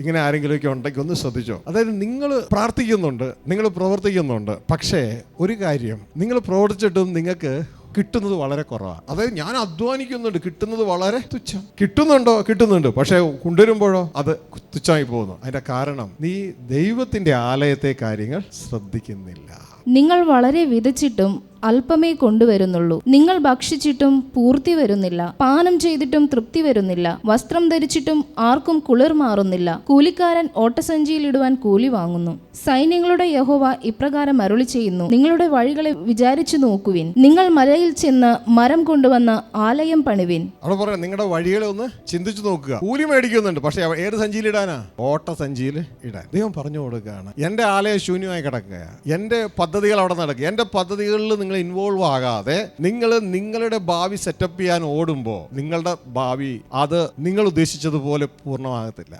ഇങ്ങനെ ആരെങ്കിലുമൊക്കെ ഉണ്ടെങ്കിൽ ഒന്ന് ശ്രദ്ധിച്ചോ. അതായത് നിങ്ങൾ പ്രാർത്ഥിക്കുന്നുണ്ട്, നിങ്ങൾ പ്രവർത്തിക്കുന്നുണ്ട്, പക്ഷേ ഒരു കാര്യം, നിങ്ങൾ പ്രവർത്തിച്ചിട്ടും നിങ്ങൾക്ക് കിട്ടുന്നത് വളരെ കുറവാണ്. അതായത് ഞാൻ അധ്വാനിക്കുന്നുണ്ട്, കിട്ടുന്നത് വളരെ തുച്ഛം. കിട്ടുന്നുണ്ട്, പക്ഷേ കൊണ്ടുവരുമ്പോഴോ അത് തുച്ഛമായി പോകുന്നു. അതിന്റെ കാരണം നീ ദൈവത്തിന്റെ ആലയത്തെ കാര്യങ്ങൾ ശ്രദ്ധിക്കുന്നില്ല. നിങ്ങൾ വളരെ വിതച്ചിട്ടും അല്പമേ കൊണ്ടുവരുന്നുള്ളൂ. നിങ്ങൾ ഭക്ഷിച്ചിട്ടും പൂർത്തി വരുന്നില്ല. പാനം ചെയ്തിട്ടും തൃപ്തി വരുന്നില്ല. വസ്ത്രം ധരിച്ചിട്ടും ആർക്കും കുളിർ മാറുന്നില്ല. കൂലിക്കാരൻ ഓട്ടസഞ്ചിയിലിടുവാൻ കൂലി വാങ്ങുന്നു. സൈന്യങ്ങളുടെ യഹോവ ഇപ്രകാരം അരുളി ചെയ്യുന്നു, നിങ്ങളുടെ വഴികളെ വിചാരിച്ചു നോക്കുവിൻ. നിങ്ങൾ മലയിൽ ചെന്ന് മരം കൊണ്ടുവന്ന് ആലയം പണിവിൻ. അവിടെ പറയാം, നിങ്ങളുടെ വഴികളെ ഒന്ന് ചിന്തിച്ചു നോക്കുക. കൂലി മേടിക്കുന്നുണ്ട്, പക്ഷെ ഏത് സഞ്ചിയിൽ ഇടാനാ? ഓട്ട സഞ്ചിയിൽ ഇടാൻ. ദൈവം പറഞ്ഞു കൊടുക്കുകയാണ്, എന്റെ ആലയം ശൂന്യമായി കിടക്കുക, എന്റെ പദ്ധതികൾ അവിടെ നടക്കുക. എന്റെ പദ്ധതികളിൽ നിങ്ങൾ ഇൻവോൾവ് ആകാതെ നിങ്ങൾ നിങ്ങളുടെ ഭാവി സെറ്റപ്പ് ചെയ്യാൻ ഓടുമ്പോൾ നിങ്ങളുടെ ഭാവി അത് നിങ്ങൾ ഉദ്ദേശിച്ചതുപോലെ പൂർണ്ണമാകത്തില്ല.